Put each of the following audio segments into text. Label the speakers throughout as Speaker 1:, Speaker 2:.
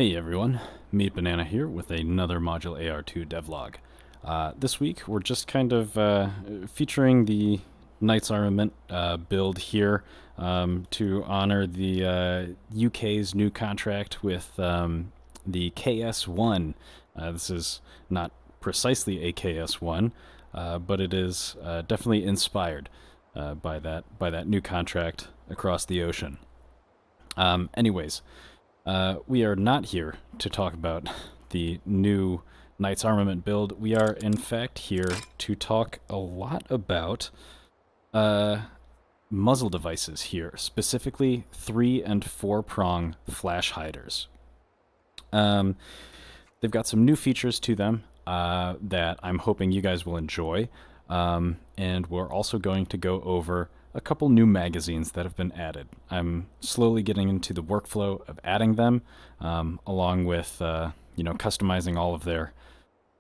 Speaker 1: Hey everyone, Meat Banana here with another ModulAR2 devlog. This week we're just kind of featuring the Knight's Armament build here to honor the UK's new contract with the KS1. This is not precisely a KS1, but it is definitely inspired by that new contract across the ocean. Anyways. We are not here to talk about the new Knight's Armament build. We are, in fact, here to talk a lot about muzzle devices here, specifically 3 and 4 prong flash hiders. They've got some new features to them that I'm hoping you guys will enjoy, and we're also going to go over a couple new magazines that have been added. I'm slowly getting into the workflow of adding them, along with customizing all of their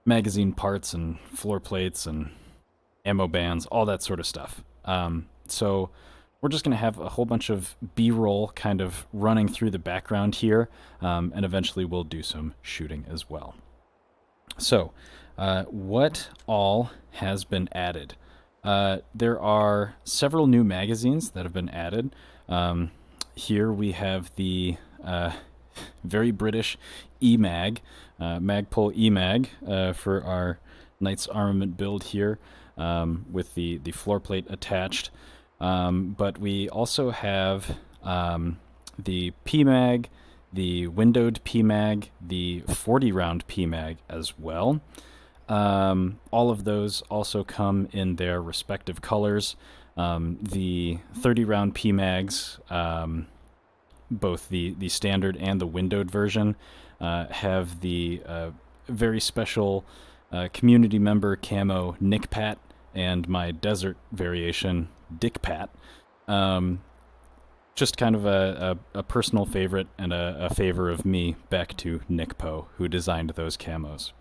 Speaker 1: magazine parts and floor plates and ammo bands, all that sort of stuff. So we're just going to have a whole bunch of B-roll kind of running through the background here, and eventually we'll do some shooting as well. So what all has been added? There are several new magazines that have been added. Here we have the very British EMAG, Magpul EMAG, for our Knight's Armament build here, with the floor plate attached. But we also have the PMAG, the windowed PMAG, the 40-round PMAG as well. All of those also come in their respective colors. The 30-round PMags, both the standard and the windowed version, have the very special community member camo Nick Pat and my desert variation Dick Pat. Just kind of a personal favorite and a favor of me back to Nick Poe, who designed those camos.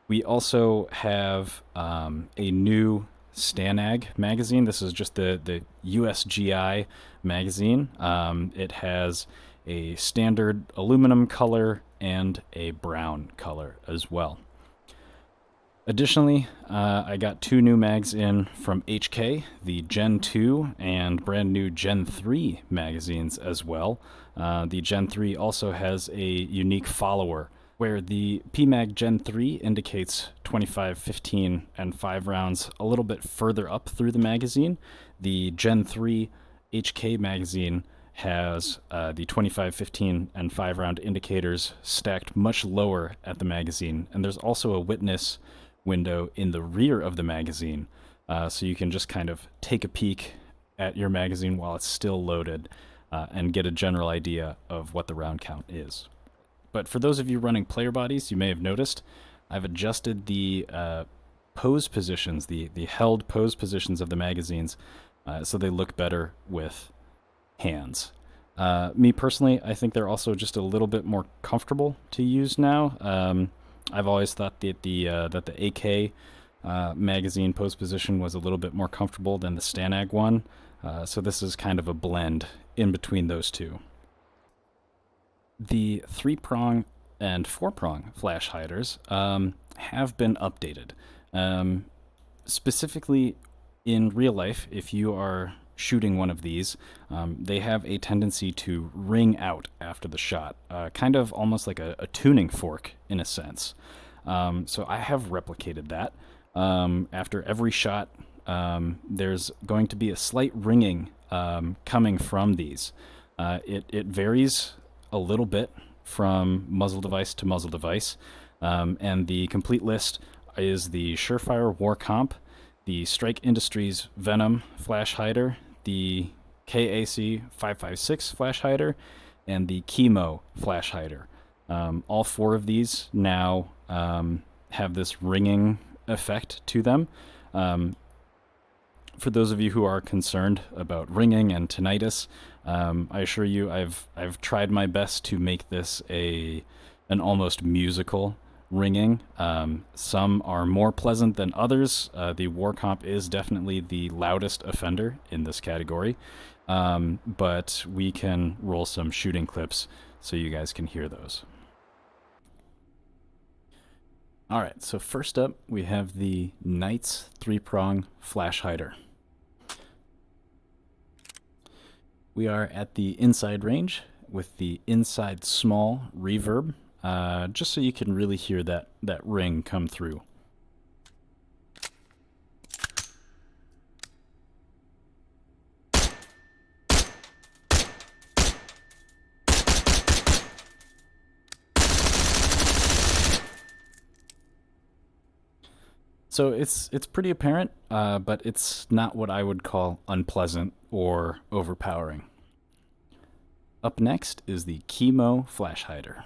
Speaker 1: We also have a new Stanag magazine. This is just the USGI magazine. It has a standard aluminum color and a brown color as well. Additionally, I got 2 new mags in from HK, the Gen 2 and brand new Gen 3 magazines as well. The Gen 3 also has a unique follower, where the PMAG Gen 3 indicates 25, 15, and 5 rounds a little bit further up through the magazine. The Gen 3 HK magazine has the 25, 15, and 5 round indicators stacked much lower at the magazine, and there's also a witness window in the rear of the magazine, so you can just kind of take a peek at your magazine while it's still loaded and get a general idea of what the round count is. But for those of you running player bodies, you may have noticed I've adjusted the pose positions, the held pose positions of the magazines, so they look better with hands. Me personally, I think they're also just a little bit more comfortable to use now. I've always thought that the AK magazine pose position was a little bit more comfortable than the Stanag one, so this is kind of a blend in between those two. The 3-prong and 4-prong flash hiders have been updated. Specifically in real life, if you are shooting one of these, they have a tendency to ring out after the shot, kind of almost like a tuning fork in a sense. So I have replicated that. After every shot, there's going to be a slight ringing coming from these. It varies a little bit from muzzle device to muzzle device, and the complete list is the Surefire War Comp, the Strike Industries Venom flash hider, the KAC 556 flash hider, and the Chemo flash hider. All 4 of these now have this ringing effect to them. For those of you who are concerned about ringing and tinnitus, I assure you I've tried my best to make this an almost musical ringing. Some are more pleasant than others. The War Comp is definitely the loudest offender in this category, but we can roll some shooting clips so you guys can hear those. Alright, so first up we have the Knights 3-prong flash hider. We are at the inside range with the inside small reverb, just so you can really hear that ring come through. So it's pretty apparent, but it's not what I would call unpleasant or overpowering. Up next is the Chemo flash hider.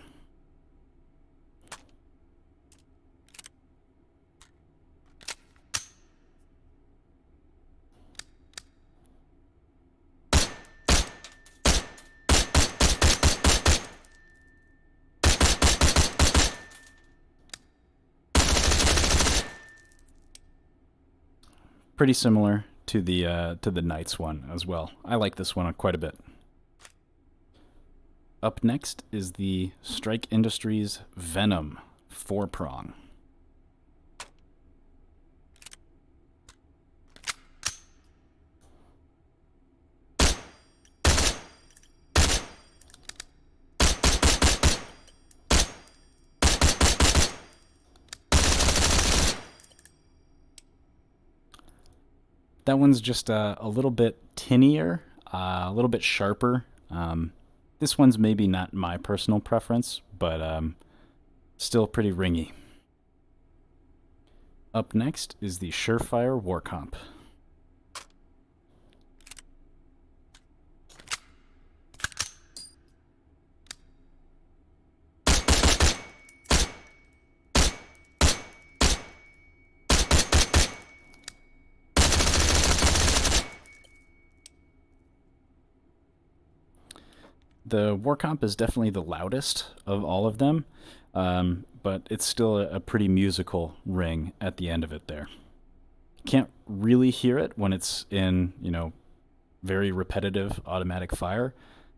Speaker 1: Pretty similar to the Knights one as well. I like this one quite a bit. Up next is the Strike Industries Venom 4-prong. That one's just a little bit tinnier, a little bit sharper. This one's maybe not my personal preference, but still pretty ringy. Up next is the Surefire War Comp. The War Comp is definitely the loudest of all of them, but it's still a pretty musical ring at the end of it there. Can't really hear it when it's in, very repetitive automatic fire,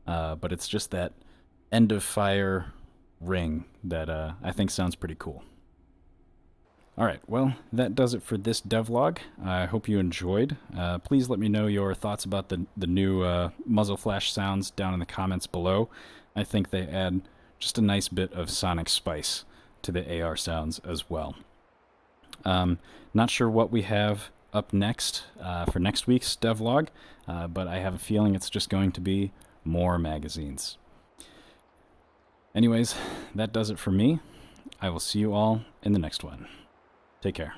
Speaker 1: but it's just that end of fire ring that I think sounds pretty cool. Alright, well, that does it for this devlog. I hope you enjoyed. Please let me know your thoughts about the new muzzle flash sounds down in the comments below. I think they add just a nice bit of sonic spice to the AR sounds as well. Not sure what we have up next for next week's devlog, but I have a feeling it's just going to be more magazines. Anyways, that does it for me. I will see you all in the next one. Take care.